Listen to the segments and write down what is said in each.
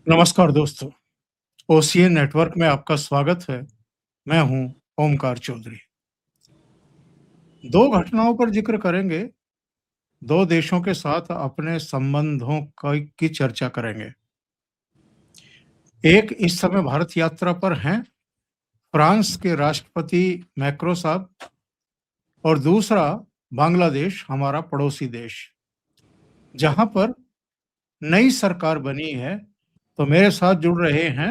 नमस्कार दोस्तों, OCA network में आपका स्वागत है। मैं हूं ओमकार चौधरी। दो घटनाओं पर जिक्र करेंगे, दो देशों के साथ अपने संबंधों की चर्चा करेंगे। एक इस समय भारत यात्रा पर हैं फ्रांस के राष्ट्रपति मैक्रो साहब और दूसरा बांग्लादेश, हमारा पड़ोसी देश, जहां पर नई सरकार बनी है। तो मेरे साथ जुड़ रहे हैं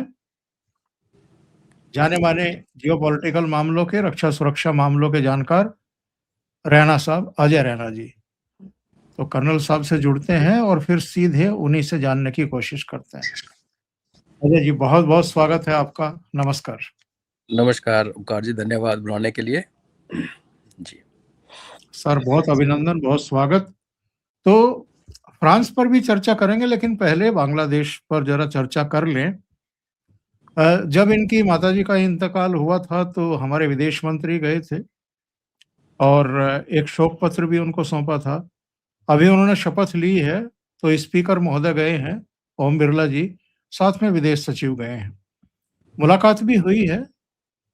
जाने-माने जियोपॉलिटिकल मामलों के, रक्षा सुरक्षा मामलों के जानकार रैना साहब, अजय रैना जी। तो कर्नल साहब से जुड़ते हैं और फिर सीधे उन्हीं से जानने की कोशिश करते हैं। अजय जी, बहुत-बहुत स्वागत है आपका। नमस्कार। नमस्कार ओमकार जी, धन्यवाद बुलाने के लिए। जी। सर, बहुत अभिनंदन, बहुत स्वागत। तो फ्रांस पर भी चर्चा करेंगे, लेकिन पहले बांग्लादेश पर ज़रा चर्चा कर लें। जब इनकी माताजी का इंतकाल हुआ था, तो हमारे विदेश मंत्री गए थे और एक शोक पत्र भी उनको सौंपा था। अभी उन्होंने शपथ ली है, तो स्पीकर महोदय गए हैं, ओम बिरला जी, साथ में विदेश सचिव गए हैं। मुलाकात भी हुई है,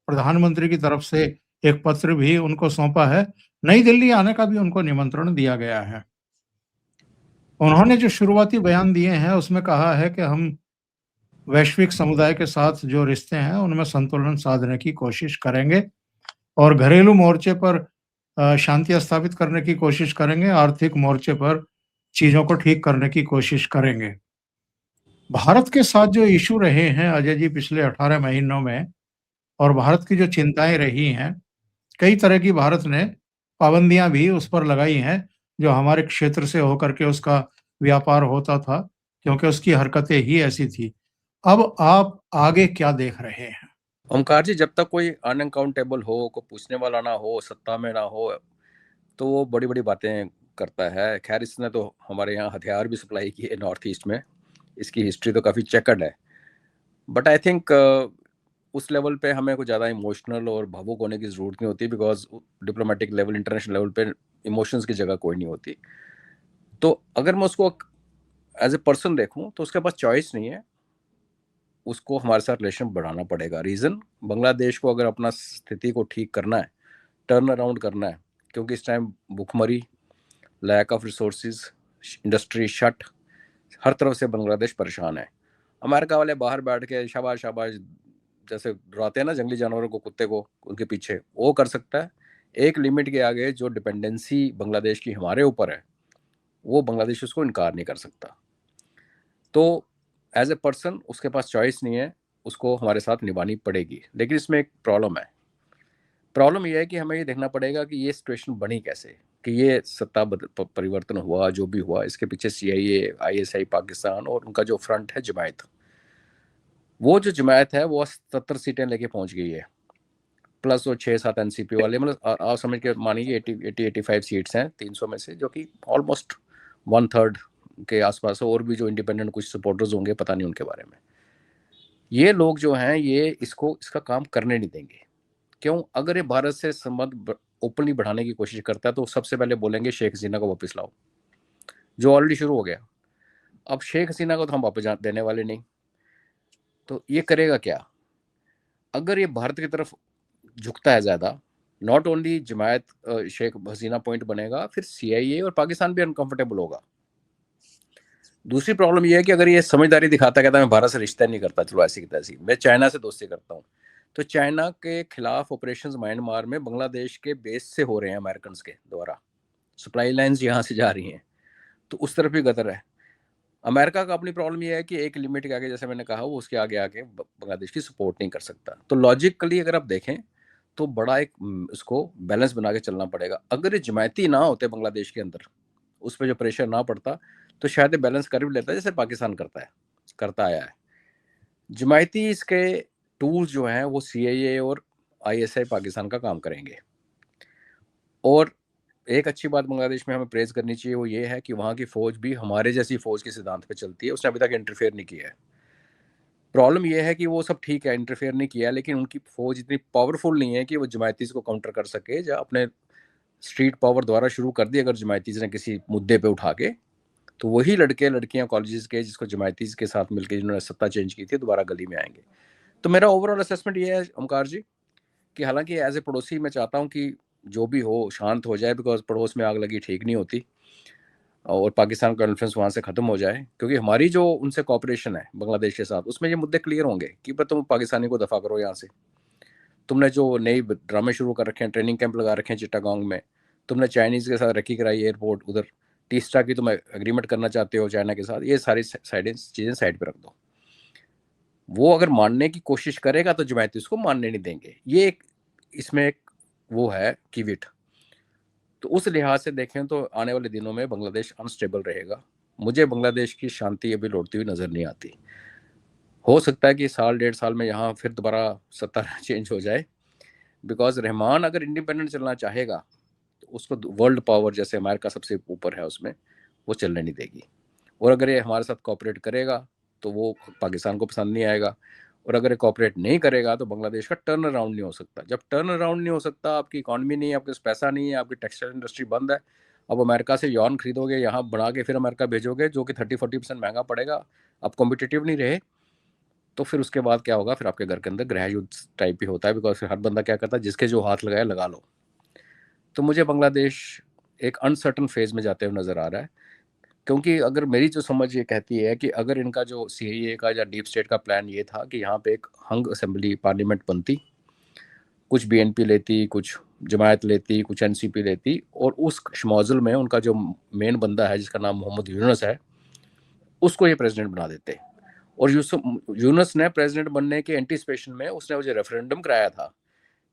प्रधानमंत्री की तरफ से एक पत्र भी उनको सौंपा है, नई दिल्ली आने का भी उनको निमंत्रण दिया गया है। उन्होंने जो शुरुआती बयान दिए हैं, उसमें कहा है कि हम वैश्विक समुदाय के साथ जो रिश्ते हैं, उनमें संतुलन साधने की कोशिश करेंगे और घरेलू मोर्चे पर शांति स्थापित करने की कोशिश करेंगे, आर्थिक मोर्चे पर चीज़ों को ठीक करने की कोशिश करेंगे। भारत के साथ जो इश्यू रहे हैं अजय जी पिछले 18 महीनों में और भारत की जो चिंताएँ रही हैं, कई तरह की भारत ने पाबंदियाँ भी उस पर लगाई हैं, जो हमारे क्षेत्र से होकर के उसका व्यापार होता था, क्योंकि उसकी हरकतें ही ऐसी थी। अब आप आगे क्या देख रहे हैं? ओमकार जी, जब तक कोई अनअकाउंटेबल हो, कोई पूछने वाला ना हो, सत्ता में ना हो, तो वो बड़ी-बड़ी बातें करता है। खैर, इसने तो हमारे यहाँ हथियार भी सप्लाई किए नॉर्थ ईस्ट में। इसकी हिस्ट्री तो काफ़ी चेकर्ड है। बट आई थिंक उस लेवल पे हमें कुछ ज़्यादा इमोशनल और भावुक होने की ज़रूरत नहीं होती, because diplomatic level, international level पे इमोशंस की जगह कोई नहीं होती। तो अगर मैं उसको एज़ ए पर्सन देखूँ, तो उसके पास चॉइस नहीं है। उसको हमारे साथ रिलेशन बढ़ाना पड़ेगा। रीज़न, बांग्लादेश को अगर अपना स्थिति को ठीक करना है, टर्न अराउंड करना है, क्योंकि इस टाइम भुखमरी, lack of resources, industry shut, हर तरफ से बांग्लादेश परेशान है। अमेरिका वाले बाहर बैठ के शाबाश शाबाश जैसे डराते हैं ना जंगली जानवरों को, कुत्ते को, उनके पीछे वो कर सकता है। एक लिमिट के आगे जो डिपेंडेंसी बांग्लादेश की हमारे ऊपर है, वो बांग्लादेश उसको इनकार नहीं कर सकता। तो एज ए पर्सन उसके पास चॉइस नहीं है, उसको हमारे साथ निभानी पड़ेगी। लेकिन इसमें एक प्रॉब्लम है। प्रॉब्लम ये है कि हमें ये देखना पड़ेगा कि ये सिचुएशन बनी कैसे, कि ये सत्ता परिवर्तन हुआ, जो भी हुआ, इसके पीछे सीआईए, आईएसआई पाकिस्तान और उनका जो फ्रंट है जमायत, वो जो जमायत है वो 70 सीटें लेके पहुंच गई है, प्लस वो 6-7 एनसीपी वाले, मतलब आप समझ के मानिए 80-85 सीट्स हैं 300 में से, जो कि ऑलमोस्ट 1/3 के आसपास है। और भी जो इंडिपेंडेंट कुछ सपोर्टर्स होंगे, पता नहीं उनके बारे में। ये लोग जो हैं, ये इसका काम करने नहीं देंगे। क्यों? अगर ये भारत से संबंध ओपनली बढ़ाने की कोशिश करता है, तो सबसे पहले बोलेंगे शेख हसीना को वापस लाओ, जो ऑलरेडी शुरू हो गया। अब शेख हसीना को तो हम वापस देने वाले नहीं, तो ये करेगा क्या? अगर ये भारत की तरफ झुकता है ज़्यादा, not only Jamaat Sheikh Hasina point बनेगा, फिर सीआईए और पाकिस्तान भी अनकंफर्टेबल होगा। दूसरी प्रॉब्लम ये है कि अगर ये समझदारी दिखाता, कहता मैं भारत से रिश्ता नहीं करता, चलो ऐसी की तैसी, मैं चाइना से दोस्ती करता हूँ, तो चाइना के खिलाफ ऑपरेशंस म्यांमार में बांग्लादेश के बेस से हो रहे हैं, अमेरिकन के द्वारा सप्लाई लाइन्स यहाँ से जा रही हैं, तो उस तरफ भी गदर है। अमेरिका का अपनी प्रॉब्लम ये है कि एक लिमिट के आगे, जैसे मैंने कहा, वो उसके आगे आके बांग्लादेश की सपोर्ट नहीं कर सकता। तो लॉजिकली अगर आप देखें, तो बड़ा एक उसको बैलेंस बना के चलना पड़ेगा। अगर ये जमायती ना होते बांग्लादेश के अंदर, उस पर जो प्रेशर ना पड़ता, तो शायद ये बैलेंस कर भी लेता, जैसे पाकिस्तान करता आया है। जमायती इसके टूल्स जो हैं, वो सीआईए और आईएसआई पाकिस्तान का काम करेंगे। और एक अच्छी बात बांग्लादेश में हमें प्रेज करनी चाहिए, वो ये है कि वहाँ की फ़ौज भी हमारे जैसी फ़ौज के सिद्धांत पे चलती है। उसने अभी तक इंटरफेयर नहीं किया है। प्रॉब्लम ये है कि वो सब ठीक है, इंटरफेयर नहीं किया, लेकिन उनकी फ़ौज इतनी पावरफुल नहीं है कि वो जमायतीज़ को काउंटर कर सके। या अपने स्ट्रीट पावर द्वारा शुरू कर दी अगर जमायतीज़ ने किसी मुद्दे पे उठा के, तो वही लड़के लड़कियां कॉलेजेस के जिसको जमायती के साथ मिलकर जिन्होंने सत्ता चेंज की थी दोबारा गली में आएंगे। तो मेरा ओवरऑल असेसमेंट ये है ओमकार जी कि हालांकि एज ए पड़ोसी मैं चाहता हूँ कि जो भी हो शांत हो जाए, बिकॉज पड़ोस में आग लगी ठीक नहीं होती, और पाकिस्तान का इन्फ्लुएंस वहाँ से ख़त्म हो जाए, क्योंकि हमारी जो उनसे कॉपरेशन है बांग्लादेश के साथ उसमें ये मुद्दे क्लियर होंगे कि भाई तुम पाकिस्तानी को दफ़ा करो यहाँ से। तुमने जो नई ड्रामे शुरू कर रखे हैं, ट्रेनिंग कैंप लगा रखे हैं चिट्टागोंग में, तुमने चाइनीज़ के साथ रखी कराई एयरपोर्ट उधर, तीसरा की तुम एग्रीमेंट करना चाहते हो चाइना के साथ, ये सारी चीज़ें साइड पर रख दो। वो अगर मानने की कोशिश करेगा तो जमायती उसको मानने नहीं देंगे। ये एक इसमें एक वो है कीविट। तो उस लिहाज से देखें तो आने वाले दिनों में बांग्लादेश अनस्टेबल रहेगा। मुझे बांग्लादेश की शांति अभी लौटती हुई नज़र नहीं आती। हो सकता है कि साल 1.5 साल में यहाँ फिर दोबारा सत्ता चेंज हो जाए, बिकॉज रहमान अगर इंडिपेंडेंट चलना चाहेगा तो उसको वर्ल्ड पावर जैसे अमेरिका सबसे ऊपर है उसमें वो चलने नहीं देगी। और अगर ये हमारे साथ कॉपरेट करेगा तो वो पाकिस्तान को पसंद नहीं आएगा, और अगर ये कॉपरेट नहीं करेगा तो बांग्लादेश का टर्न अराउंड नहीं हो सकता। जब टर्न अराउंड नहीं हो सकता, आपकी इकॉनमी नहीं है, आपके पास पैसा नहीं है, आपकी टेक्सटाइल इंडस्ट्री बंद है, अब अमेरिका से यॉन खरीदोगे, यहाँ बना के फिर अमेरिका भेजोगे जो कि 30-40% महंगा पड़ेगा, आप कॉम्पिटिटिव नहीं रहे, तो फिर उसके बाद क्या होगा, फिर आपके घर के अंदर गृह युद्ध टाइप ही होता है, बिकॉज फिर हर बंदा क्या करता है जिसके जो हाथ लगाया लगा लो। तो मुझे बांग्लादेश एक अनसर्टन फेज में जाते हुए नज़र आ रहा है, क्योंकि अगर मेरी जो समझ ये कहती है कि अगर इनका जो सीएए का या डीप स्टेट का प्लान ये था कि यहाँ पे एक हंग असेंबली पार्लियामेंट बनती, कुछ बीएनपी लेती, कुछ जमायत लेती, कुछ एनसीपी लेती, और उस शमौजल में उनका जो मेन बंदा है जिसका नाम मोहम्मद यूनुस है उसको ये प्रेसिडेंट बना देते। और यूनुस ने प्रेसिडेंट बनने के एंटीसिपेशन में उसने जो रेफरेंडम कराया था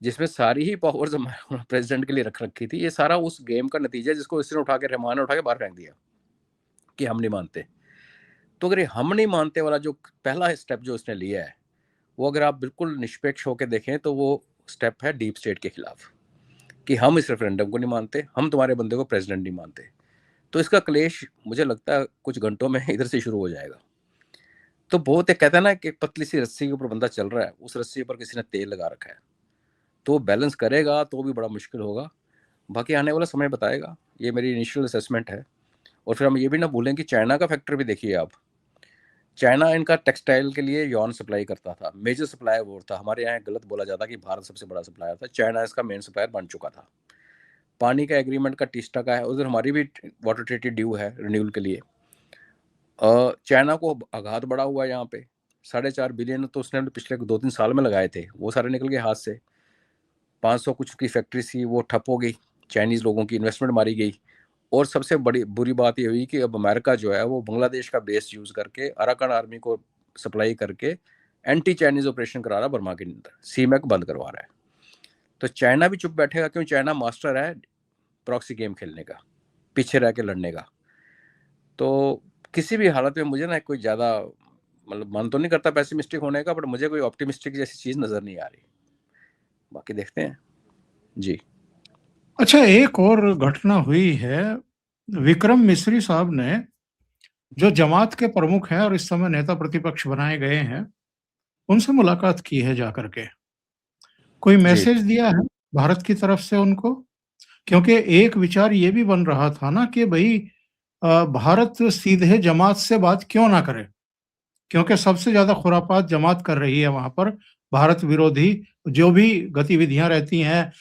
जिसमें सारी ही पावर्स प्रेसिडेंट के लिए रख रखी थी, ये सारा उस गेम का नतीजा जिसको इसने उठा के रहमान ने उठा के बाहर फेंक दिया कि हम नहीं मानते। तो अगर ये हम नहीं मानते वाला जो पहला स्टेप जो उसने लिया है, वो अगर आप बिल्कुल निष्पक्ष होकर देखें तो वो स्टेप है डीप स्टेट के खिलाफ, कि हम इस रेफरेंडम को नहीं मानते, हम तुम्हारे बंदे को प्रेसिडेंट नहीं मानते। तो इसका क्लेश मुझे लगता है कुछ घंटों में इधर से शुरू हो जाएगा। तो बहुत एक कहता है ना कि पतली सी रस्सी के ऊपर बंदा चल रहा है, उस रस्सी पर किसी ने तेल लगा रखा है, तो बैलेंस करेगा तो भी बड़ा मुश्किल होगा। बाकी आने वाला समय बताएगा, ये मेरी इनिशियल असेसमेंट है। और फिर हम ये भी ना भूलें कि चाइना का फैक्टर भी देखिए आप। चाइना इनका टेक्सटाइल के लिए यॉन सप्लाई करता था, मेजर सप्लायर वो था। हमारे यहाँ गलत बोला जाता कि भारत सबसे बड़ा सप्लायर था, चाइना इसका मेन सप्लायर बन चुका था। पानी का एग्रीमेंट का टीस्टा का है, उधर हमारी भी वाटर ट्रीटी ड्यू है रिन्यूअल के लिए। चाइना को आघात बढ़ा हुआ है यहाँ पे, 4.5 बिलियन तो उसने पिछले 2-3 साल में लगाए थे, वो सारे निकल गए हाथ से। 500 कुछ की फैक्ट्री थी वो ठप हो गई, चाइनीज़ लोगों की इन्वेस्टमेंट मारी गई। और सबसे बड़ी बुरी बात ये हुई कि अब अमेरिका जो है वो बांग्लादेश का बेस यूज़ करके अराकान आर्मी को सप्लाई करके एंटी चाइनीज़ ऑपरेशन करा रहा है बर्मा के अंदर, सीमैक बंद करवा रहा है। तो चाइना भी चुप बैठेगा, क्यों? चाइना मास्टर है प्रॉक्सी गेम खेलने का, पीछे रह के लड़ने का। तो किसी भी हालत में मुझे ना कोई ज़्यादा मतलब मन तो नहीं करता पैसिमिस्टिक होने का, बट मुझे कोई ऑप्टिमिस्टिक जैसी चीज़ नज़र नहीं आ रही। बाकी देखते हैं जी। अच्छा, एक और घटना हुई है। विक्रम मिस्री साहब ने, जो जमात के प्रमुख हैं और इस समय नेता प्रतिपक्ष बनाए गए हैं, उनसे मुलाकात की है जाकर के। कोई जी मैसेज दिया है भारत की तरफ से उनको? क्योंकि एक विचार ये भी बन रहा था ना कि भई भारत सीधे जमात से बात क्यों ना करे? क्योंकि सबसे ज़्यादा खुरापात जमात कर रही है वहाँ पर, भारत विरोधी जो भी गतिविधियाँ रहती हैं,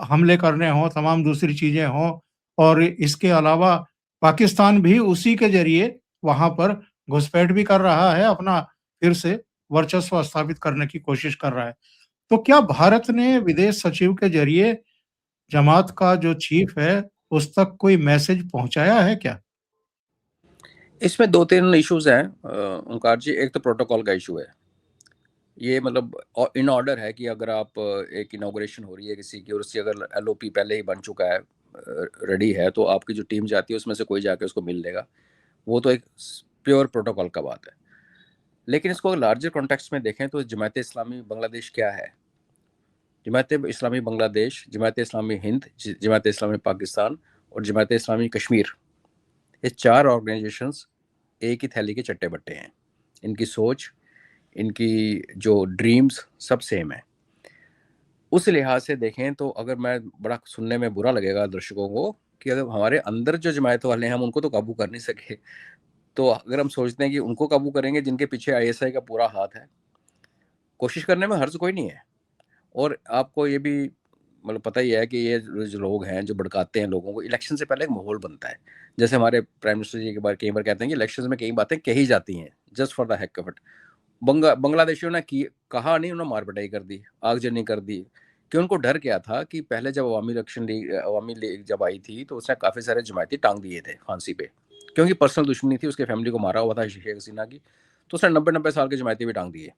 हमले करने हों, तमाम दूसरी चीज़ें हों, और इसके अलावा पाकिस्तान भी उसी के ज़रिए वहाँ पर घुसपैठ भी कर रहा है, अपना फिर से वर्चस्व स्थापित करने की कोशिश कर रहा है। तो क्या भारत ने विदेश सचिव के ज़रिए जमात का जो चीफ है, उस तक कोई मैसेज पहुँचाया है क्या? इसमें 2-3 इश्यूज हैं ओंकार जी। एक तो प्रोटोकॉल का इशू है, ये मतलब इन ऑर्डर है कि अगर आप एक इनॉग्रेशन हो रही है किसी की और उसकी अगर एलओपी पहले ही बन चुका है, रेडी है, तो आपकी जो टीम जाती है उसमें से कोई जाके उसको मिल लेगा। वो तो एक प्योर प्रोटोकॉल का बात है। लेकिन इसको लार्जर कॉन्टेक्स्ट में देखें तो जमात इस्लामी बांग्लादेश क्या है? जमात इस्लामी बांग्लादेश, जमात इस्लामी हिंद, जमात इस्लामी पाकिस्तान और जमात इस्लामी कश्मीर, ये 4 ऑर्गेनाइजेशंस एक ही थैली के चट्टे बट्टे हैं। इनकी सोच, इनकी जो ड्रीम्स सब सेम है। उस लिहाज से देखें तो अगर मैं बड़ा सुनने में बुरा लगेगा दर्शकों को कि अगर हमारे अंदर जो जमायत वाले हैं हम उनको तो काबू कर नहीं सके, तो अगर हम सोचते हैं कि उनको काबू करेंगे जिनके पीछे आईएसआई का पूरा हाथ है, कोशिश करने में हर्ज कोई नहीं है। और आपको ये भी मतलब पता ही है कि ये जो लोग हैं जो भड़काते हैं लोगों को, इलेक्शन से पहले एक माहौल बनता है। जैसे हमारे प्राइम मिनिस्टर जी के बार कई बार कहते हैं कि इलेक्शन में कई बातें कही जाती हैं just for the heck of it. बांग्लादेशियों ने कहा नहीं, उन्होंने मार पिटाई कर दी, आगजनी कर दी। कि उनको डर क्या था कि पहले जब अवामी लीग जब आई थी तो उसने काफ़ी सारे जमायती टांग दिए थे फांसी पे, क्योंकि पर्सनल दुश्मनी थी, उसके फैमिली को मारा हुआ था शेख हसीना की, तो उसने 90-90 साल के जमायती भी टांग दिए।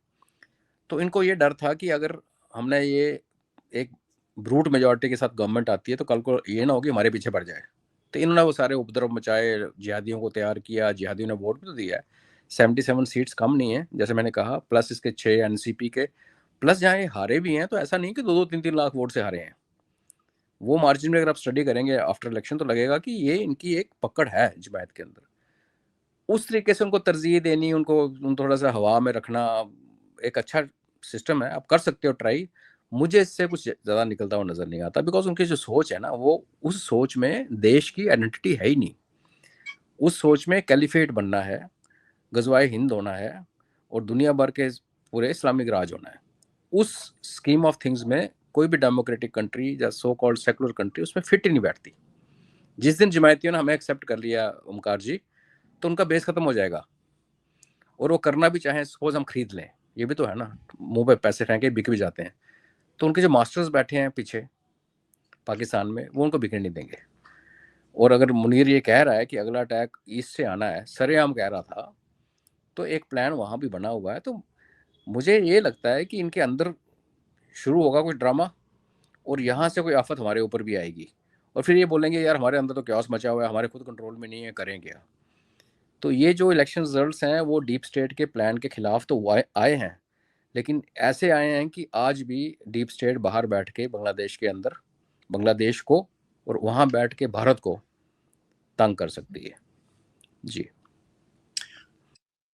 तो इनको ये डर था कि अगर हमने ये एक ब्रूट मेजॉरिटी के साथ गवर्नमेंट आती है तो कल को ये ना हो कि हमारे पीछे पड़ जाए। तो इन्होंने वो सारे उपद्रव मचाए, जिहादियों को तैयार किया, जिहादियों ने वोट भी तो दिया है। 77 सीट्स कम नहीं है, जैसे मैंने कहा, प्लस इसके 6 एनसीपी के, प्लस जहाँ ये हारे भी हैं तो ऐसा नहीं कि 2-2 3-3 लाख वोट से हारे हैं। वो मार्जिन में अगर आप स्टडी करेंगे आफ्टर इलेक्शन तो लगेगा कि ये इनकी एक पकड़ है जमायत के अंदर। उस तरीके से उनको तरजीह देनी, उनको थोड़ा सा हवा में रखना एक अच्छा सिस्टम है, आप कर सकते हो ट्राई। मुझे इससे कुछ ज़्यादा निकलता हुआ नज़र नहीं आता, बिकॉज उनकी जो सोच है ना, वो उस सोच में देश की आइडेंटिटी है ही नहीं। उस सोच में कैलिफेट बनना है, गजवाए हिंद होना है और दुनिया भर के पूरे इस्लामिक राज होना है। उस स्कीम ऑफ थिंग्स में कोई भी डेमोक्रेटिक कंट्री या सो कॉल्ड सेकुलर कंट्री उसमें फिट ही नहीं बैठती। जिस दिन जमायतियों ने हमें एक्सेप्ट कर लिया ओमकार जी, तो उनका बेस खत्म हो जाएगा। और वो करना भी चाहें, सपोज हम खरीद लें, ये भी तो है ना, मुंह पे पैसे फेंके बिक भी जाते हैं, तो उनके जो मास्टर्स बैठे हैं पीछे पाकिस्तान में, वो उनको बिकने नहीं देंगे। और अगर मुनीर ये कह रहा है कि अगला अटैक ईस्ट से आना है, सरेआम कह रहा था, तो एक प्लान वहाँ भी बना हुआ है। तो मुझे ये लगता है कि इनके अंदर शुरू होगा कुछ ड्रामा और यहाँ से कोई आफत हमारे ऊपर भी आएगी, और फिर ये बोलेंगे यार हमारे अंदर तो क्यास मचा हुआ है, हमारे खुद कंट्रोल में नहीं है, करें क्या। तो ये जो इलेक्शन रिजल्ट्स हैं वो डीप स्टेट के प्लान के खिलाफ तो आए हैं, लेकिन ऐसे आए हैं कि आज भी डीप स्टेट बाहर बैठ के बांग्लादेश के अंदर बांग्लादेश को और वहाँ बैठ के भारत को तंग कर सकती है। जी।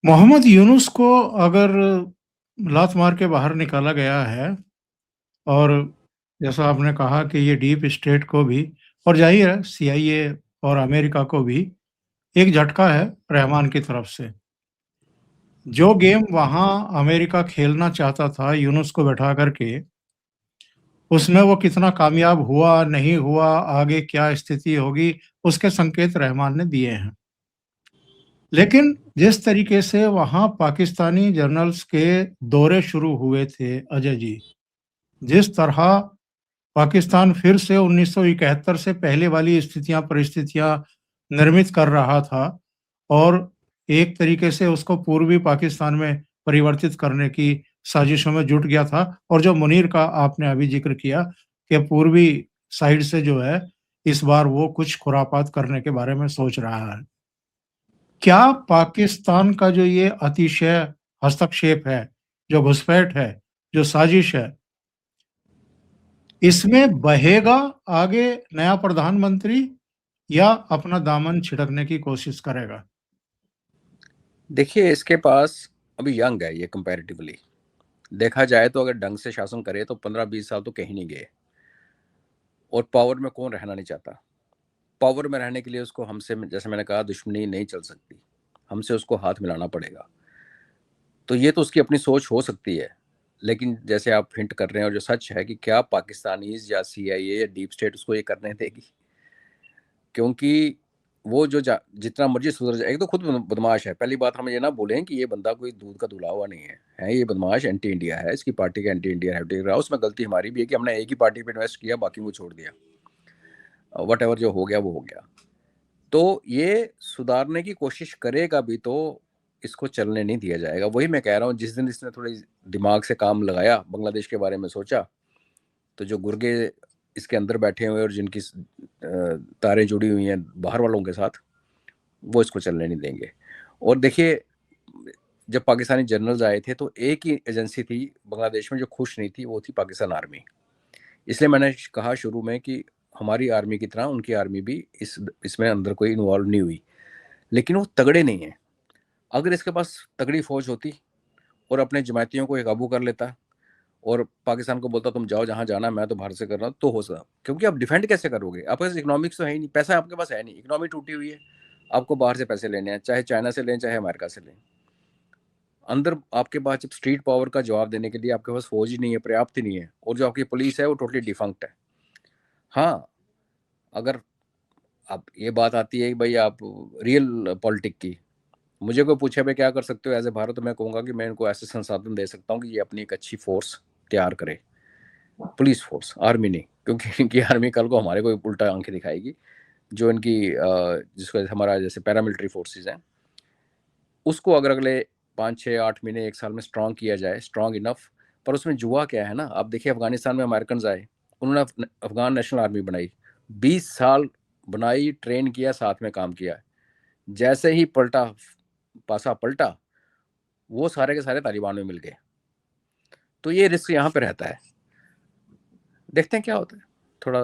मोहम्मद यूनुस को अगर लात मार के बाहर निकाला गया है, और जैसा आपने कहा कि ये डीप स्टेट को भी, और जाहिर है सीआईए और अमेरिका को भी एक झटका है रहमान की तरफ से। जो गेम वहाँ अमेरिका खेलना चाहता था यूनुस को बैठा करके, उसमें वो कितना कामयाब हुआ, नहीं हुआ, आगे क्या स्थिति होगी, उसके संकेत रहमान ने दिए हैं। लेकिन जिस तरीके से वहाँ पाकिस्तानी जर्नल्स के दौरे शुरू हुए थे अजय जी, जिस तरह पाकिस्तान फिर से 1971 से पहले वाली परिस्थितियां निर्मित कर रहा था और एक तरीके से उसको पूर्वी पाकिस्तान में परिवर्तित करने की साजिशों में जुट गया था। और जो मुनीर का आपने अभी जिक्र किया कि पूर्वी साइड से जो है इस बार वो कुछ खुरापात करने के बारे में सोच रहा है। क्या पाकिस्तान का जो ये अतिशय हस्तक्षेप है, जो घुसपैठ है, जो साजिश है, इसमें बहेगा आगे नया प्रधानमंत्री या अपना दामन छिड़कने की कोशिश करेगा? देखिए, इसके पास अभी यंग है ये कंपैरेटिवली, देखा जाए तो अगर ढंग से शासन करे तो 15-20 साल तो कहीं नहीं गए। और पावर में कौन रहना नहीं चाहता। पावर में रहने के लिए उसको हमसे, जैसे मैंने कहा, दुश्मनी नहीं चल सकती, हमसे उसको हाथ मिलाना पड़ेगा। तो ये तो उसकी अपनी सोच हो सकती है, लेकिन जैसे आप हिंट कर रहे हैं और जो सच है कि क्या पाकिस्तानीज या सीआईए या डीप स्टेट उसको ये करने देगी, क्योंकि वो जो जितना मर्जी सुधर जाए, एक तो खुद बदमाश है। पहली बात हम ये ना बोलें कि ये बंदा कोई दूध का धुला हुआ नहीं है ये बदमाश एंटी इंडिया है, इसकी पार्टी का एंटी इंडिया है। उसमें गलती हमारी भी है कि हमने एक ही पार्टी पे इन्वेस्ट किया, बाकी वो छोड़ दिया। वट एवर जो हो गया वो हो गया। तो ये सुधारने की कोशिश करेगा भी तो इसको चलने नहीं दिया जाएगा। वही मैं कह रहा हूँ, जिस दिन इसने थोड़ी दिमाग से काम लगाया, बांग्लादेश के बारे में सोचा, तो जो गुर्गे इसके अंदर बैठे हुए और जिनकी तारें जुड़ी हुई हैं बाहर वालों के साथ, वो इसको चलने नहीं देंगे। और देखिए, जब पाकिस्तानी जनरल्स आए थे तो एक ही एजेंसी थी बांग्लादेश में जो खुश नहीं थी, वो थी पाकिस्तान आर्मी। इसलिए मैंने कहा शुरू में कि हमारी आर्मी की तरह उनकी आर्मी भी इसमें अंदर कोई इन्वॉल्व नहीं हुई, लेकिन वो तगड़े नहीं हैं। अगर इसके पास तगड़ी फौज होती और अपने जमातियों को ये काबू कर लेता और पाकिस्तान को बोलता तुम जाओ जहाँ जाना, मैं तो भारत से कर रहा हूँ, तो हो सकता, क्योंकि आप डिफेंड कैसे करोगे, आपके पास इकोनॉमिक्स तो है ही नहीं, पैसा आपके पास है नहीं, इकोनॉमी टूटी हुई है, आपको बाहर से पैसे लेने हैं, चाहे चाइना से लें चाहे अमेरिका से लें। अंदर आपके पास जब स्ट्रीट पावर का जवाब देने के लिए आपके पास फौज ही नहीं है, पर्याप्त ही नहीं है, और जो आपकी पुलिस है वो टोटली डिफंक्ट है। हाँ, अगर अब ये बात आती है कि भाई आप रियल पॉलिटिक की, मुझे कोई पूछे भाई क्या कर सकते हो एज ए भारत, तो मैं कहूँगा कि मैं इनको ऐसे संसाधन दे सकता हूँ कि ये अपनी एक अच्छी फोर्स तैयार करे, पुलिस फोर्स, आर्मी नहीं, क्योंकि इनकी आर्मी कल को हमारे को उल्टा आंखें दिखाएगी। जो इनकी जिसको हमारा जैसे पैरामिलिट्री फोर्सेज हैं, उसको अगर अगले 5 6 8 महीने 1 साल में स्ट्रॉन्ग किया जाए, स्ट्रॉन्ग इनफ। पर उसमें जुआ क्या है ना, आप देखिए अफगानिस्तान में अमेरिकन आए, उन्होंने अफगान नेशनल आर्मी बनाई, 20 साल बनाई, ट्रेन किया, साथ में काम किया, जैसे ही पलटा, पासा पलटा, वो सारे के सारे तालिबान में मिल गए। तो ये रिस्क यहाँ पे रहता है, देखते हैं क्या होता है, थोड़ा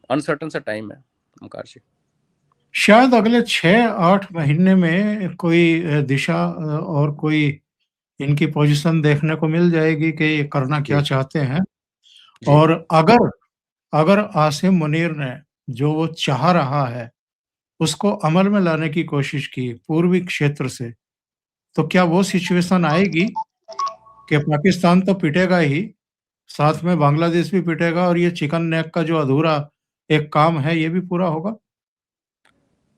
अनसर्टन सा टाइम है ओमकार जी। शायद अगले 6-8 महीने में कोई दिशा और कोई इनकी पोजीशन देखने को मिल जाएगी कि ये करना क्या जी चाहते हैं। जी। और अगर अगर आसिम मुनीर ने जो वो चाह रहा है उसको अमल में लाने की कोशिश की पूर्वी क्षेत्र से, तो क्या वो सिचुएशन आएगी कि पाकिस्तान तो पिटेगा ही, साथ में बांग्लादेश भी पिटेगा और ये चिकन नेक का जो अधूरा एक काम है ये भी पूरा होगा?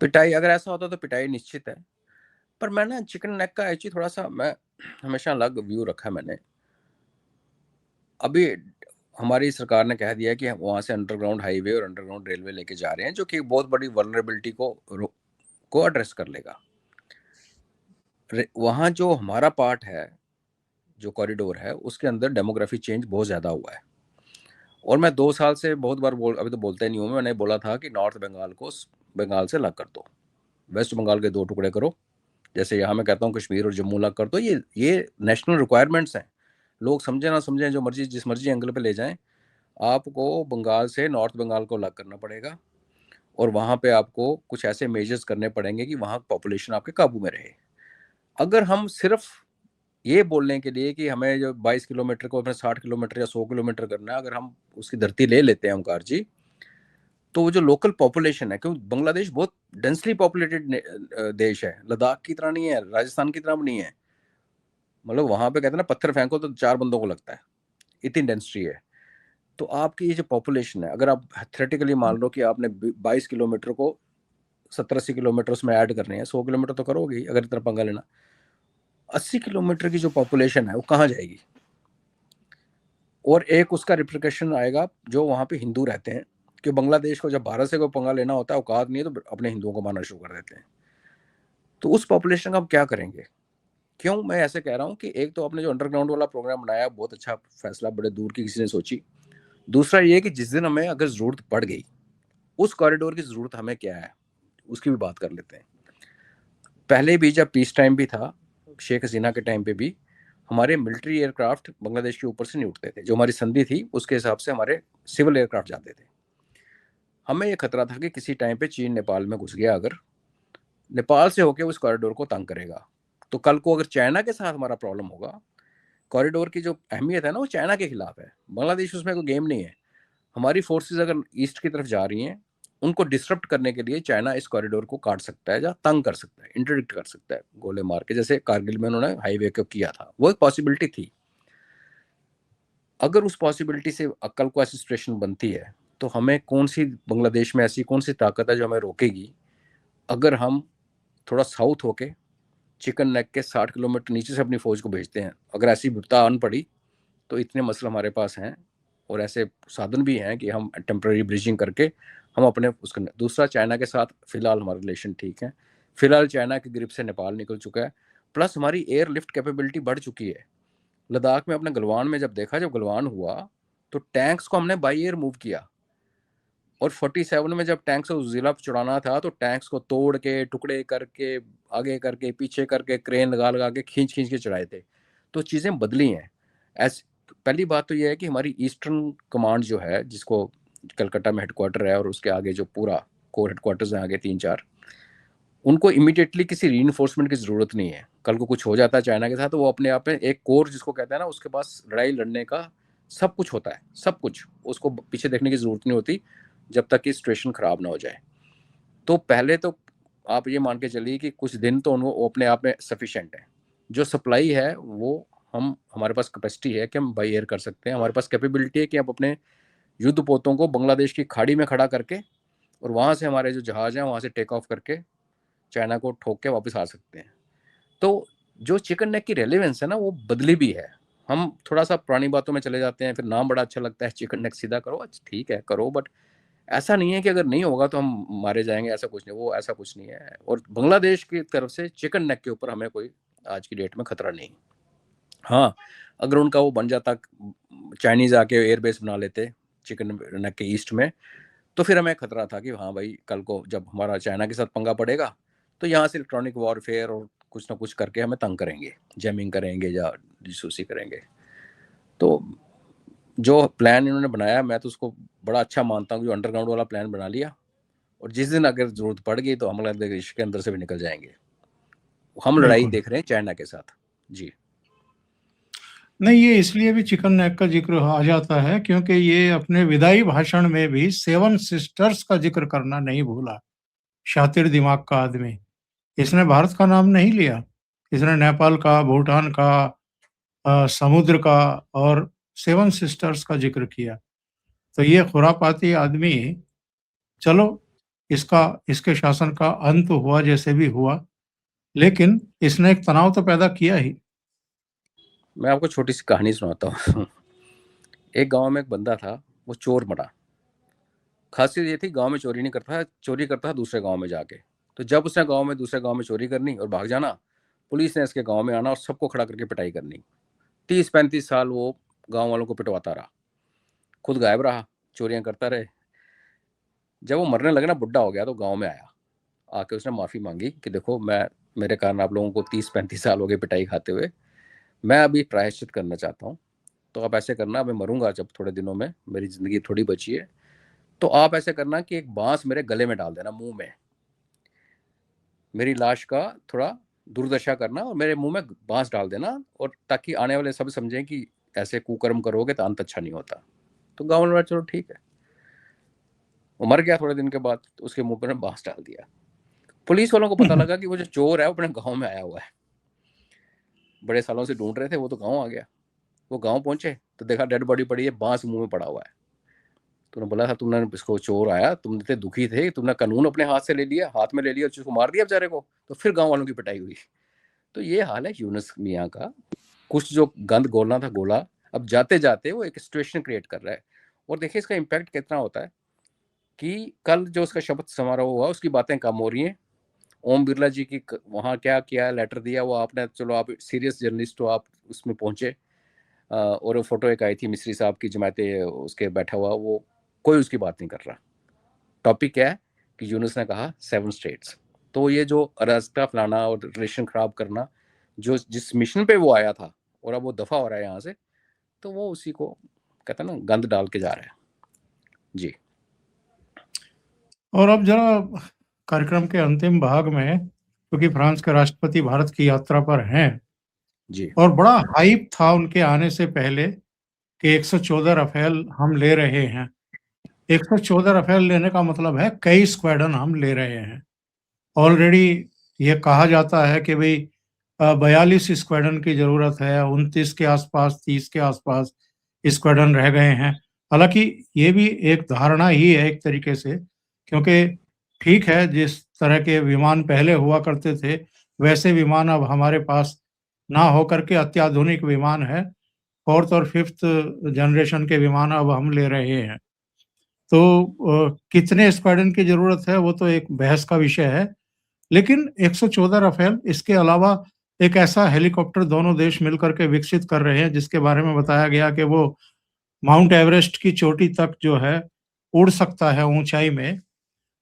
पिटाई अगर ऐसा होता तो पिटाई निश्चित है, पर मैं ना चिकन नेक का एक्चुअली थोड़ा सा, मैं हमेशा अलग व्यू रखा है मैंने। अभी हमारी सरकार ने कह दिया कि वहाँ से अंडरग्राउंड हाईवे और अंडरग्राउंड रेलवे लेके जा रहे हैं, जो कि बहुत बड़ी वल्नरेबिलिटी को एड्रेस कर लेगा। वहाँ जो हमारा पार्ट है, जो कॉरिडोर है, उसके अंदर डेमोग्राफी चेंज बहुत ज़्यादा हुआ है। और मैं 2 साल से बहुत बार अभी तो बोलता ही नहीं हूँ, मैंने बोला था कि नॉर्थ बंगाल को बंगाल से अलग कर दो, वेस्ट बंगाल के 2 टुकड़े करो, जैसे यहाँ मैं कहता हूँ कश्मीर और जम्मू अलग कर दो। ये नेशनल रिक्वायरमेंट्स हैं, लोग समझे ना समझें, जो मर्जी जिस मर्जी एंगल पे ले जाएं, आपको बंगाल से नॉर्थ बंगाल को अलग करना पड़ेगा, और वहाँ पे आपको कुछ ऐसे मेजर्स करने पड़ेंगे कि वहाँ पॉपुलेशन आपके काबू में रहे। अगर हम सिर्फ ये बोलने के लिए कि हमें जो 22 किलोमीटर को अपने 60 किलोमीटर या 100 किलोमीटर करना है, अगर हम उसकी धरती ले लेते हैं ओमकार जी, तो वो जो लोकल पॉपुलेशन है, क्योंकि बांग्लादेश बहुत डेंसली पॉपुलेटेड देश है, लद्दाख की तरह नहीं है, राजस्थान की तरह भी नहीं है, मतलब वहाँ पे कहते हैं ना पत्थर फेंको तो 4 बंदों को लगता है, इतनी डेंसिटी है। तो आपकी ये जो पॉपुलेशन है, अगर आप थ्योरेटिकली मान लो कि आपने 22 किलोमीटर को 70-80 किलोमीटर उसमें ऐड करने हैं, 100 किलोमीटर तो करोगे ही अगर इतना पंगा लेना, 80 किलोमीटर की जो पॉपुलेशन है वो कहाँ जाएगी? और एक उसका रिप्लिकेशन आएगा जो वहाँ पे हिंदू रहते हैं, कि बांग्लादेश को जब भारत से कोई पंगा लेना होता है, औकात नहीं है तो अपने हिंदुओं को मारना शुरू कर देते हैं। तो उस पॉपुलेशन का हम क्या करेंगे? क्यों मैं ऐसे कह रहा हूँ कि एक तो आपने जो अंडरग्राउंड वाला प्रोग्राम बनाया, बहुत अच्छा फैसला, बड़े दूर की किसी ने सोची। दूसरा ये कि जिस दिन हमें अगर जरूरत पड़ गई, उस कॉरिडोर की जरूरत हमें क्या है, उसकी भी बात कर लेते हैं। पहले भी जब पीस टाइम भी था, शेख हसीना के टाइम पे भी, हमारे मिलिट्री एयरक्राफ्ट बांग्लादेश के ऊपर से नहीं उठते थे, जो हमारी संधि थी उसके हिसाब से हमारे सिविल एयरक्राफ्ट जाते थे। हमें ये खतरा था कि किसी टाइम पे चीन नेपाल में घुस गया, अगर नेपाल से होकर उस कॉरिडोर को तंग करेगा, तो कल को अगर चाइना के साथ हमारा प्रॉब्लम होगा, कॉरिडोर की जो अहमियत है ना वो चाइना के खिलाफ है, बांग्लादेश उसमें कोई गेम नहीं है। हमारी फोर्सेज अगर ईस्ट की तरफ जा रही हैं, उनको डिसरप्ट करने के लिए चाइना इस कॉरिडोर को काट सकता है या तंग कर सकता है, इंटरडिक्ट कर सकता है गोले मार के, जैसे कारगिल में उन्होंने हाईवे को किया था, वो एक पॉसिबिलिटी थी। अगर उस पॉसिबिलिटी से कल को ऐसी सिचुएशन बनती है, तो हमें कौन सी, बांग्लादेश में ऐसी कौन सी ताकत है जो हमें रोकेगी? अगर हम थोड़ा साउथ होके चिकन नेक के 60 किलोमीटर नीचे से अपनी फौज को भेजते हैं, अगर ऐसी विपदा आन पड़ी, तो इतने मसले हमारे पास हैं और ऐसे साधन भी हैं कि हम टेम्पररी ब्रिजिंग करके हम अपने उसका। दूसरा, चाइना के साथ फिलहाल हमारा रिलेशन ठीक है, फिलहाल चाइना की ग्रिप से नेपाल निकल चुका है, प्लस हमारी एयर लिफ्ट कैपेबिलिटी बढ़ चुकी है। लद्दाख में अपने गलवान में जब देखा, जब गलवान हुआ तो टैंक्स को हमने बाई एयर मूव किया, और 47 में जब टैंक्स को जिला पर चढ़ाना था तो टैंक्स को तोड़ के, टुकड़े करके, आगे करके, पीछे करके, क्रेन लगा लगा के खींच खींच के चढ़ाए थे। तो चीज़ें बदली हैं। ऐस पहली बात तो यह है कि हमारी ईस्टर्न कमांड जो है, जिसको कलकत्ता में हेडक्वार्टर है, और उसके आगे जो पूरा कोर हेडक्वार्टर्स हैं आगे 3-4, उनको इमीडिएटली किसी रीइंफोर्समेंट की ज़रूरत नहीं है। कल को कुछ हो जाता है चाइना के साथ, तो वो अपने आप में एक कोर जिसको कहते हैं ना, उसके पास लड़ाई लड़ने का सब कुछ होता है, सब कुछ। उसको पीछे देखने की ज़रूरत नहीं होती जब तक कि सिचुएशन ख़राब ना हो जाए। तो पहले तो आप ये मान के चलिए कि कुछ दिन तो वो अपने आप में सफिशिएंट है। जो सप्लाई है वो हमारे पास कैपेसिटी है कि हम बाय एयर कर सकते हैं। हमारे पास कैपेबिलिटी है कि आप अपने युद्धपोतों को बांग्लादेश की खाड़ी में खड़ा करके और वहाँ से हमारे जो जहाज़ हैं वहाँ से टेक ऑफ करके चाइना को ठोक के वापस आ सकते हैं। तो जो चिकन नेक की रेलेवेंस है ना वो बदली भी है। हम थोड़ा सा पुरानी बातों में चले जाते हैं, फिर नाम बड़ा अच्छा लगता है चिकन नेक, सीधा करो, अच्छा ठीक है करो, बट ऐसा नहीं है कि अगर नहीं होगा तो हम मारे जाएंगे, ऐसा कुछ नहीं, वो ऐसा कुछ नहीं है। और बांग्लादेश की तरफ से चिकन नेक के ऊपर हमें कोई आज की डेट में खतरा नहीं। हाँ, अगर उनका वो बन जाता, चाइनीज आके एयरबेस बना लेते चिकन नेक के ईस्ट में, तो फिर हमें खतरा था कि हाँ भाई कल को जब हमारा चाइना के साथ पंगा पड़ेगा तो यहाँ से इलेक्ट्रॉनिक वॉरफेयर और कुछ ना कुछ करके हमें तंग करेंगे, जैमिंग करेंगे या जासूसी करेंगे। तो जो प्लान इन्होंने बनाया मैं तो उसको बड़ा अच्छा मानता हूँ, जो अंडरग्राउंड वाला प्लान बना लिया, और जिस दिन अगर जरूरत पड़ गई तो हम बांग्लादेश के अंदर से भी निकल जाएंगे। हम लड़ाई बिल्कुल। देख रहे हैं चाइना के साथ। जी नहीं, ये इसलिए भी चिकन नेक का जिक्र आ जाता है क्योंकि ये अपने विदाई भाषण में भी सेवन सिस्टर्स का जिक्र करना नहीं भूला। शातिर दिमाग का आदमी। इसने भारत का नाम नहीं लिया। इसने नेपाल का, भूटान का, समुद्र का और सेवन सिस्टर्स का जिक्र किया। तो ये खुरापाती आदमी, चलो इसका इसके शासन का अंत हुआ जैसे भी हुआ, लेकिन इसने एक तनाव तो पैदा किया ही। मैं आपको छोटी सी कहानी सुनाता हूँ। एक गांव में एक बंदा था, वो चोर मरा। खासियत ये थी गांव में चोरी नहीं करता, चोरी करता दूसरे गांव में जाके। तो जब उसने गांव में दूसरे गांव में चोरी करनी और भाग जाना, पुलिस ने इसके गांव में आना और सबको खड़ा करके पिटाई करनी। 30-35 साल वो गांव वालों को पिटवाता रहा, खुद गायब रहा, चोरियां करता रहे। जब वो मरने लगे ना, बुढ़ा हो गया, तो गांव में आया। आके उसने माफ़ी मांगी कि देखो मैं, मेरे कारण आप लोगों को 30-35 साल हो गए पिटाई खाते हुए, मैं अभी प्रायश्चित करना चाहता हूँ। तो आप ऐसे करना, मैं मरूंगा जब थोड़े दिनों में, मेरी ज़िंदगी थोड़ी बची है, तो आप ऐसे करना कि एक बांस मेरे गले में डाल देना, मुंह में, मेरी लाश का थोड़ा दुर्दशा करना और मेरे मुंह में बांस डाल देना, और ताकि आने वाले सब समझें कि ऐसे कुकर्म करोगे तो अंत अच्छा नहीं होता। तो गाँव वाले, चलो ठीक है। वो मर गया थोड़े दिन के बाद, तो उसके मुंह पर बांस डाल दिया। पुलिस वालों को पता लगा कि वो जो चोर है वो अपने गाँव में आया हुआ है, बड़े सालों से ढूंढ रहे थे, वो तो गाँव आ गया। वो गाँव पहुंचे तो देखा डेड बॉडी पड़ी है, बांस मुंह में पड़ा हुआ है। तूने बोला था, तुमने इसको, चोर आया, तुम इतने दुखी थे, तुमने कानून अपने हाथ से ले लिया, हाथ में ले लिया, उसको मार दिया बेचारे को, तो फिर गांव वालों की पिटाई हुई। तो ये हाल है यूनुस मियाँ का। कुछ जो गंद गोलना था गोला, अब जाते जाते वो एक सिचुएशन क्रिएट कर रहा है। और देखिए इसका इम्पैक्ट कितना होता है कि कल जो उसका शपथ समारोह हुआ उसकी बातें कम हो रही हैं। ओम बिरला जी की वहाँ क्या किया, लेटर दिया, वो आपने, चलो आप सीरियस जर्नलिस्ट हो, आप उसमें पहुंचे। और वो फोटो एक आई थी मिस्री साहब की, जमाते उसके बैठा हुआ, वो कोई उसकी बात नहीं कर रहा। टॉपिक क्या है कि यूनुस ने कहा 7 स्टेट्स। तो ये जो अराजकता फैलाना और रिलेशन खराब करना, जो जिस मिशन पे वो आया था और अब वो दफा हो रहा है यहाँ से, तो वो उसी को कहता है ना, गंद डाल के जा रहा है। जी और अब जरा कार्यक्रम के अंतिम भाग में, क्योंकि फ्रांस के राष्ट्रपति भारत की यात्रा पर हैं जी और बड़ा हाइप था उनके आने से पहले कि 114 राफेल हम ले रहे हैं। 114 राफेल लेने का मतलब है कई स्क्वाड्रन हम ले रहे हैं। ऑलरेडी ये कहा जाता है कि भई 42 स्क्वाड्रन की ज़रूरत है, 29 के आसपास, 30 के आसपास स्क्वाड्रन रह गए हैं। हालाँकि ये भी एक धारणा ही है एक तरीके से, क्योंकि ठीक है, जिस तरह के विमान पहले हुआ करते थे, वैसे विमान अब हमारे पास ना होकर के अत्याधुनिक विमान है। 4th और 5th जनरेशन के विमान अब हम ले रहे हैं। तो कितने स्क्वाड्रन की ज़रूरत है, वो तो एक बहस का विषय है। लेकिन 114 राफेल, इसके अलावा एक ऐसा हेलीकॉप्टर दोनों देश मिलकर के विकसित कर रहे हैं, जिसके बारे में बताया गया कि वो माउंट एवरेस्ट की चोटी तक जो है, उड़ सकता है ऊँचाई में।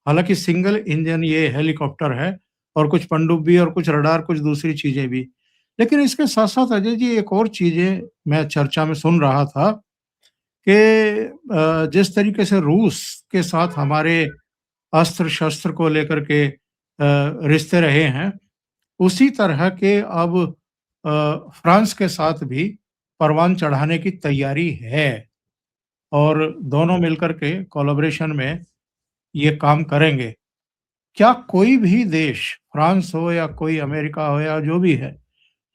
हालाँकि सिंगल इंजन ये हेलीकॉप्टर है और कुछ पनडुब्बी और कुछ रडार, कुछ दूसरी चीज़ें भी। लेकिन इसके साथ-साथ अजय जी, एक और चीज़ें मैं चर्चा में सुन रहा था कि जिस तरीके से रूस के साथ हमारे अस्त्र-शस्त्र को लेकर के रिश्ते रहे हैं, उसी तरह के अब फ्रांस के साथ भी परवान चढ़ाने की तैयारी है और दोनों मिलकर के कोलैबोरेशन में ये काम करेंगे। क्या कोई भी देश, फ्रांस हो या कोई अमेरिका हो या जो भी है,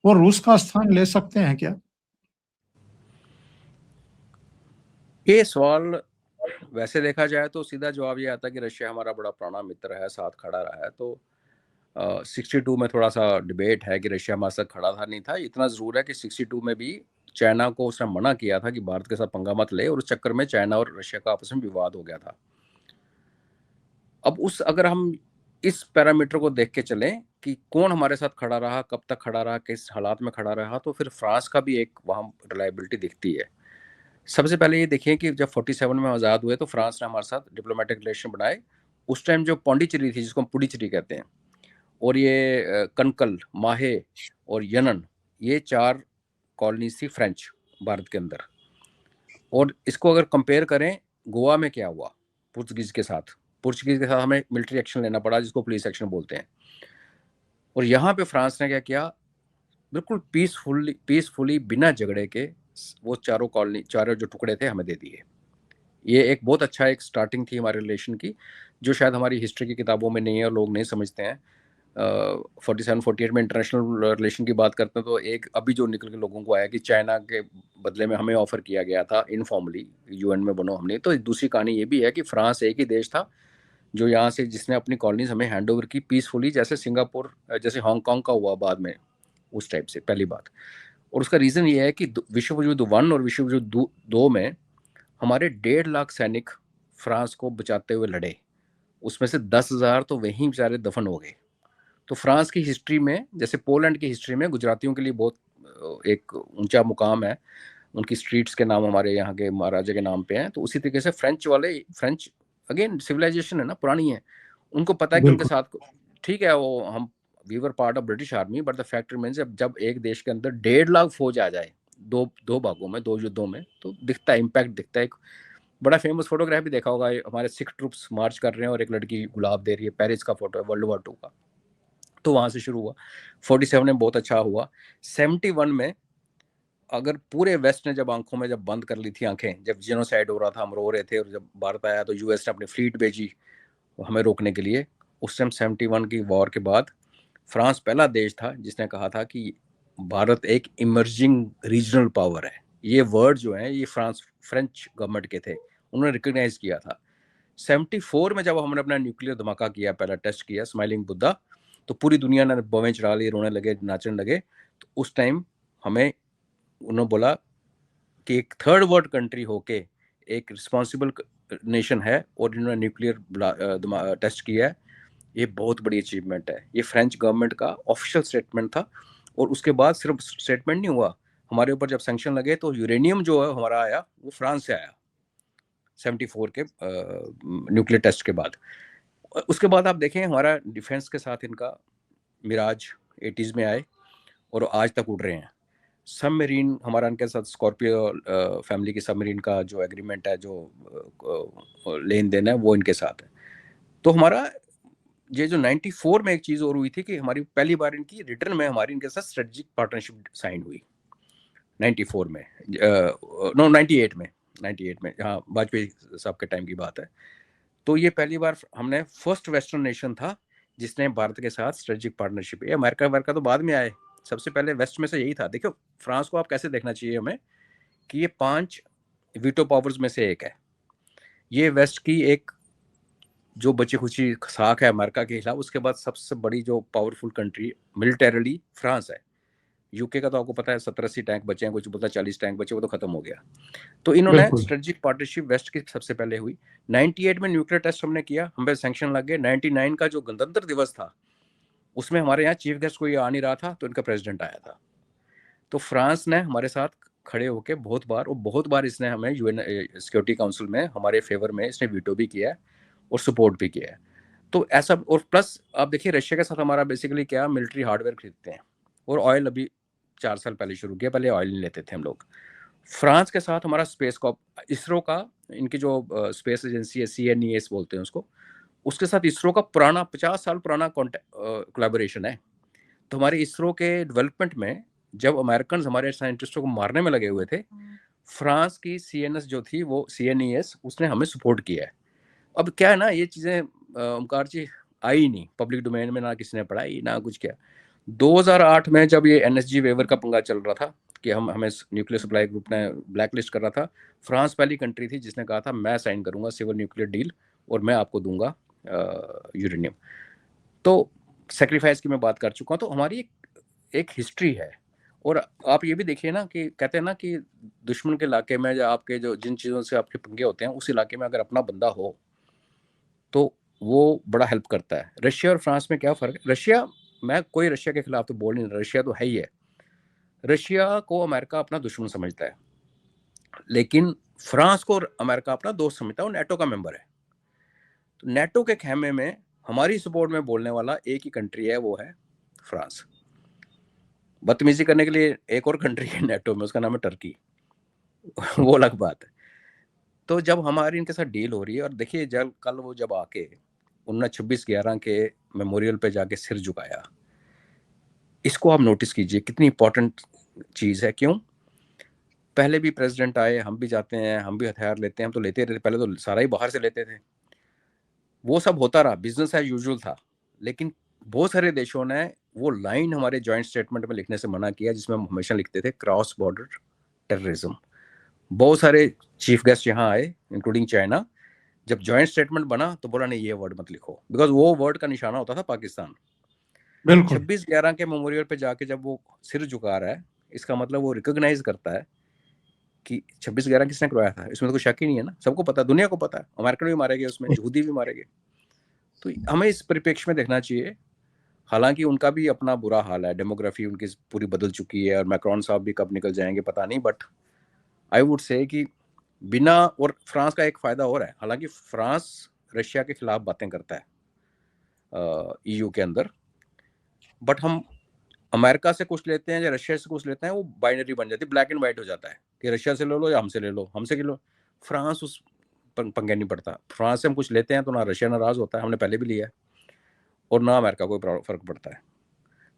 वो रूस का स्थान ले सकते हैं क्या? ये सवाल वैसे देखा जाए तो सीधा जवाब ये आता है कि रशिया हमारा बड़ा पुराना मित्र है, साथ खड़ा रहा है। तो 62 में थोड़ा सा डिबेट है कि रशिया हमारे साथ खड़ा था नहीं था। इतना ज़रूर है कि 62 में भी चाइना को उसने मना किया था कि भारत के साथ पंगा मत ले, और उस चक्कर में चाइना और रशिया का आपस में विवाद हो गया था। अब अगर हम इस पैरामीटर को देख के चलें कि कौन हमारे साथ खड़ा रहा, कब तक खड़ा रहा, किस हालात में खड़ा रहा, तो फिर फ्रांस का भी एक वहाँ रिलायबिलिटी दिखती है। सबसे पहले ये देखिए कि जब 47 में आज़ाद हुए तो फ्रांस ने हमारे साथ डिप्लोमेटिक रिलेशन बनाए। उस टाइम जो पौंडीचेरी थी, जिसको हम पुडुचेरी कहते हैं, और ये कनकल, माहे और यनन, ये 4 कॉलोनीज थी फ्रेंच भारत के अंदर। और इसको अगर कंपेयर करें गोवा में क्या हुआ पुर्तगीज के साथ हमें मिलिट्री एक्शन लेना पड़ा, जिसको पुलिस एक्शन बोलते हैं। और यहाँ पे फ्रांस ने क्या किया, बिल्कुल पीसफुली बिना झगड़े के वो चारों जो टुकड़े थे हमें दे दिए। ये एक बहुत अच्छा एक स्टार्टिंग थी हमारे रिलेशन की, जो शायद हमारी हिस्ट्री की किताबों में नहीं है और लोग नहीं समझते हैं। 47-48 में इंटरनेशनल रिलेशन की बात करते हैं तो एक अभी जो निकल के लोगों को आया कि चाइना के बदले में हमें ऑफर किया गया था इनफॉर्मली, यूएन में बनो हमने। तो दूसरी कहानी ये भी है कि फ्रांस एक ही देश था जो यहाँ से जिसने अपनी कॉलोनीज हमें हैंड ओवर की पीसफुली, जैसे सिंगापुर, जैसे हांगकांग का हुआ बाद में, उस टाइप से पहली बात। और उसका रीज़न ये है कि विश्व युद्ध 1 और विश्व युद्ध 2 में हमारे 1.5 लाख सैनिक फ्रांस को बचाते हुए लड़े, उसमें से 10,000 तो वहीं बेचारे दफन हो गए। तो फ्रांस की हिस्ट्री में, जैसे पोलैंड की हिस्ट्री में गुजरातियों के लिए बहुत एक ऊंचा मुकाम है, उनकी स्ट्रीट्स के नाम हमारे यहाँ के महाराजा के नाम पे हैं, तो उसी तरीके से फ्रेंच अगेन सिविलाइजेशन है ना, पुरानी है, उनको पता है कि उनके बिल्कुल। साथ ठीक है वो हम we were part of British army, but the fact remains जब एक देश के अंदर 1.5 लाख फौज आ जाए दो भागों में, 2 युद्धों में, तो दिखता है, इम्पैक्ट दिखता है। एक बड़ा फेमस फोटोग्राफ भी देखा होगा, हमारे सिख ट्रूप्स मार्च कर रहे हैं और एक लड़की गुलाब दे रही है, पेरिस का फोटो है, वर्ल्ड वॉर 2 का। तो वहां से शुरू हुआ। 47 में बहुत अच्छा हुआ। 71 में अगर पूरे वेस्ट ने जब आंखों में जब बंद कर ली थी आंखें, जब जेनोसाइड हो रहा था, हम रो रहे थे, और जब भारत आया तो यूएस ने अपनी फ्लीट भेजी हमें रोकने के लिए। उस टाइम 71 की वॉर के बाद फ्रांस पहला देश था जिसने कहा था कि भारत एक इमर्जिंग रीजनल पावर है। ये वर्ड जो है ये फ्रेंच गवर्नमेंट के थे, उन्होंने रिकॉग्नाइज किया था। 74 में जब हमने अपना न्यूक्लियर धमाका किया, पहला टेस्ट किया स्माइलिंग बुद्धा, तो पूरी दुनिया ने बमें चढ़ा ली, रोने लगे, नाचने लगे। तो उस टाइम हमें उन्होंने बोला कि एक थर्ड वर्ल्ड कंट्री होके एक रिस्पॉन्सिबल नेशन है और इन्होंने न्यूक्लियर टेस्ट किया है, ये बहुत बड़ी अचीवमेंट है। ये फ्रेंच गवर्नमेंट का ऑफिशियल स्टेटमेंट था। और उसके बाद सिर्फ स्टेटमेंट नहीं हुआ, हमारे ऊपर जब सैंक्शन लगे तो यूरेनियम जो है हमारा आया वो फ्रांस से आया 74 के न्यूक्लियर टेस्ट के बाद। उसके बाद आप देखें हमारा डिफेंस के साथ इनका मिराज 80s में आए और आज तक उड़ रहे हैं। सबमरीन हमारा इनके साथ स्कॉर्पियो फैमिली की सबमरीन का जो एग्रीमेंट है, जो लेन देन है, वो इनके साथ है। तो हमारा ये जो 94 में एक चीज़ और हुई थी कि हमारी पहली बार इनकी रिटर्न में हमारी इनके साथ स्ट्रेटजिक पार्टनरशिप साइन हुई 94 में, नो 98 में, हाँ वाजपेयी साहब के टाइम की बात है। तो ये पहली बार हमने फर्स्ट वेस्टर्न नेशन था जिसने भारत के साथ स्ट्रेटजिक पार्टनरशिप। ये अमेरिका तो बाद में आए, सबसे पहले वेस्ट में से यही था। देखो फ्रांस को आप कैसे देखना चाहिए हमें कि ये 5 वीटो पावर्स में से एक है। ये वेस्ट की एक जो बची खुची साख है अमेरिका के खिलाफ, उसके बाद सबसे बड़ी जो पावरफुल कंट्री मिलिटरीली फ्रांस है। यूके का तो आपको पता है 70-80 टैंक बचे हैं, कुछ बोलता है 40 टैंक बचे, वो तो खत्म हो गया। तो इन्होंने बिल्कुल। स्ट्रेटजिक पार्टनरशिप वेस्ट की सबसे पहले हुई। 98 में न्यूक्लियर टेस्ट हमने किया, हम पे सैंक्शन लग गए। 99 का जो गणतंत्र दिवस था उसमें हमारे यहाँ चीफ गेस्ट कोई आ नहीं रहा था, तो इनका प्रेसिडेंट आया था। तो फ्रांस ने हमारे साथ खड़े होकर बहुत बार इसने हमें यूएन सिक्योरिटी काउंसिल में हमारे फेवर में इसने वीटो भी किया है और सपोर्ट भी किया है। तो ऐसा, और प्लस आप देखिए रशिया के साथ हमारा बेसिकली क्या, मिलिट्री हार्डवेयर खरीदते हैं, और ऑयल अभी 4 साल पहले शुरू किया, पहले ऑयल नहीं लेते थे हम लोग। फ्रांस के साथ हमारा स्पेस को, इसरो का, इनकी जो स्पेस एजेंसी है CNES बोलते हैं उसको, उसके साथ इसरो का पुराना 50 साल पुराना कोलैबोरेशन है। तो हमारे इसरो के डेवलपमेंट में जब अमेरिकन हमारे साइंटिस्टों को मारने में लगे हुए थे, फ्रांस की CNS जो थी, वो CNES, उसने हमें सपोर्ट किया है। अब क्या है ना, ये चीज़ें ओमकार जी आई नहीं पब्लिक डोमेन में, ना किसी ने पढ़ाई ना कुछ किया। 2008 में जब ये NSG वेवर का पंगा चल रहा था कि हमें न्यूक्लियर सप्लाई ग्रुप ने ब्लैकलिस्ट कर रहा था, फ्रांस पहली कंट्री थी जिसने कहा था मैं साइन करूंगा सिविल न्यूक्लियर डील और मैं आपको दूंगा यूरेनियम। तो सेक्रीफाइस की मैं बात कर चुका हूँ। तो हमारी एक हिस्ट्री है। और आप ये भी देखिए ना कि कहते हैं ना कि दुश्मन के इलाके में या आपके जो जिन चीज़ों से आपके पंगे होते हैं, उस इलाके में अगर अपना बंदा हो तो वो बड़ा हेल्प करता है। रशिया और फ्रांस में क्या फ़र्क है? रशिया, मैं कोई रशिया के खिलाफ तो बोल नहीं रहा, रशिया तो है ही है। रशिया को अमेरिका अपना दुश्मन समझता है, लेकिन फ्रांस को अमेरिका अपना दोस्त समझता है, वो नेटो का मेंबर है। तो नेटो के खेमे में हमारी सपोर्ट में बोलने वाला एक ही कंट्री है, वो है फ्रांस। बदतमीजी करने के लिए एक और कंट्री है नेटो में, उसका नाम है टर्की। वो अलग बात है। तो जब हमारी इनके साथ डील हो रही है, और देखिए जब कल वो जब आके उन्होंने 26/11 के मेमोरियल पे जाके सिर झुकाया, इसको आप नोटिस कीजिए कितनी इंपॉर्टेंट चीज़ है। क्यों? पहले भी प्रेसिडेंट आए, हम भी जाते हैं, हम भी हथियार लेते हैं, हम तो लेते रहते, पहले तो सारा ही बाहर से लेते थे, वो सब होता रहा, बिजनेस एज यूजुअल था। लेकिन बहुत सारे देशों ने वो लाइन हमारे जॉइंट स्टेटमेंट में लिखने से मना किया, जिसमें हम हमेशा लिखते थे क्रॉस बॉर्डर टेररिज्म। बहुत सारे चीफ गेस्ट यहाँ आए, इंक्लूडिंग चाइना, जब जॉइंट स्टेटमेंट बना तो बोला नहीं ये वर्ड मत लिखो, बिकॉज वो वर्ड का निशाना होता था पाकिस्तान। बिल्कुल 26/11 के मेमोरियल पे जाके जब वो सिर झुका रहा है, इसका मतलब वो रिकॉग्नाइज करता है कि 26/11 किसने करवाया था। इसमें तो कोई शक ही नहीं है ना, सबको पता, दुनिया को पता है, अमेरिकन भी मारे गए उसमें, यहूदी भी मारे गए। तो हमें इस परिप्रेक्ष्य में देखना चाहिए। हालांकि उनका भी अपना बुरा हाल है, डेमोग्राफी उनकी पूरी बदल चुकी है, और मैक्रोन साहब भी कब निकल जाएंगे पता नहीं, बट आई वुड से कि बिना, और फ्रांस का एक फायदा और है, हालांकि फ्रांस रशिया के खिलाफ बातें करता है EU के अंदर, बट हम अमेरिका से कुछ लेते हैं या रशिया से कुछ लेते हैं, वो बाइनरी बन जाती है, ब्लैक एंड व्हाइट हो जाता है कि रशिया से ले लो या हमसे ले लो, हमसे किलो। फ्रांस उस पंगे नहीं पड़ता। फ्रांस से हम कुछ लेते हैं तो ना रशिया नाराज होता है, हमने पहले भी लिया है, और ना अमेरिका को फर्क पड़ता है।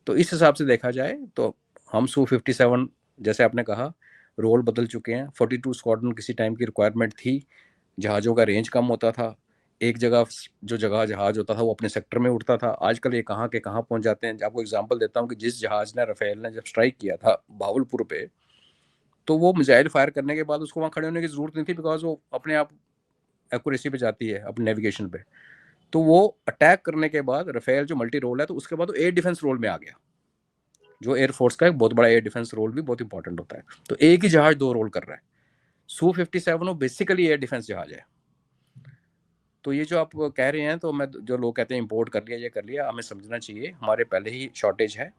तो इस हिसाब से देखा जाए तो हम Su-57, जैसे आपने कहा, रोल बदल चुके हैं। 42 स्क्वाड्रन किसी टाइम की रिक्वायरमेंट थी, जहाज़ों का रेंज कम होता था, एक जगह जो जगह जहाज होता था वो अपने सेक्टर में उड़ता था, आजकल ये कहाँ के कहाँ पहुंच जाते हैं। आपको एग्जांपल देता हूँ कि जिस जहाज ने, राफेल ने जब स्ट्राइक किया था भावलपुर पे, तो वो मिसाइल फायर करने के बाद उसको वहाँ खड़े होने की जरूरत नहीं थी, बिकॉज वो अपने आप एक्यूरेसी पे जाती है, अपने नेविगेशन पे। तो वो अटैक करने के बाद राफेल जो मल्टी रोल है, तो उसके बाद वो एयर डिफेंस रोल में आ गया, जो एयरफोर्स का एक बहुत बड़ा एयर डिफेंस रोल भी बहुत इंपॉर्टेंट होता है। तो एक ही जहाज 2 रोल कर रहा है। Su-57 वो बेसिकली एयर डिफेंस जहाज है। तो ये जो आप कह रहे हैं, तो मैं, जो लोग कहते हैं इंपोर्ट कर लिया, ये कर लिया, हमें समझना चाहिए हमारे पहले ही शॉर्टेज है।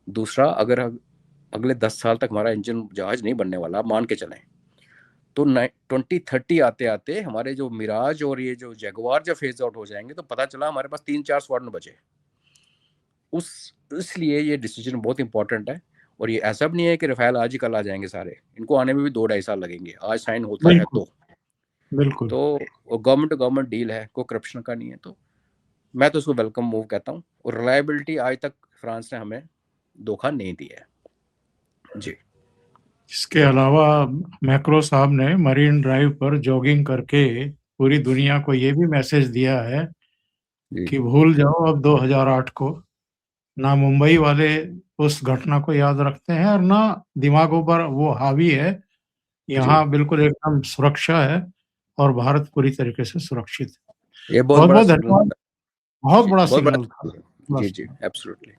दूसरा, अगर अगले 10 साल तक हमारा इंजन जहाज नहीं बनने वाला, मान के चलें, तो 2030 आते आते हमारे जो मिराज और ये जो जैगुआर जब फेज आउट हो जाएंगे, तो पता चला हमारे पास 3-4 स्क्वाड्रन बचे। इसलिए ये डिसीजन बहुत इंपॉर्टेंट है। और ये ऐसा भी नहीं है कि राफेल आज ही कल आ जाएंगे सारे, इनको आने में भी 2-2.5 साल लगेंगे, आज साइन होता है बिल्कुल बिल्कुल तो गवर्नमेंट टू गवर्नमेंट डील है, कोई करप्शन का नहीं है। तो मैं तो उसको वेलकम मूव कहता हूँ, और रिलायबिलिटी आज तक फ्रांस ने हमें धोखा नहीं दिया है जी। इसके अलावा मैक्रो साहब ने मरीन ड्राइव पर जॉगिंग करके पूरी दुनिया को ये भी मैसेज दिया है जी कि भूल जाओ अब 2008 को। ना मुंबई वाले उस घटना को याद रखते हैं और ना दिमागों पर वो हावी है। जी, यहाँ बिल्कुल एकदम सुरक्षा है और भारत पूरी तरीके से सुरक्षित है। ये बहुत बहुत बड़ा बहुत सिग्नल धन्यवाद। था। बहुत जी, बड़ा बहुत बड़ा सिग्नल था। सिग्नल है। बड़ा जी जी, सिग्नल। एब्सोल्युटली।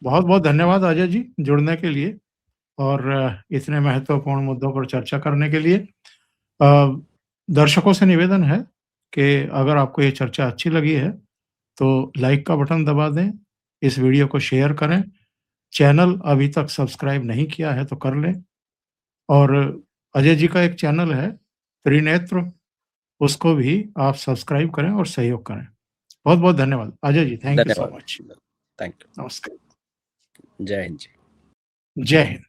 बहुत बहुत धन्यवाद अजय जी जुड़ने के लिए और इतने महत्वपूर्ण मुद्दों पर चर्चा करने के लिए। दर्शकों से निवेदन है कि अगर आपको ये चर्चा अच्छी लगी है तो लाइक का बटन दबा दें, इस वीडियो को शेयर करें, चैनल अभी तक सब्सक्राइब नहीं किया है तो कर लें, और अजय जी का एक चैनल है त्रिनेत्र, उसको भी आप सब्सक्राइब करें और सहयोग करें। बहुत बहुत धन्यवाद Ajay ji, thank you so धन्यवाद। मच। थैंक नमस्कार। यू। जय हिंद जी। जय हिंद।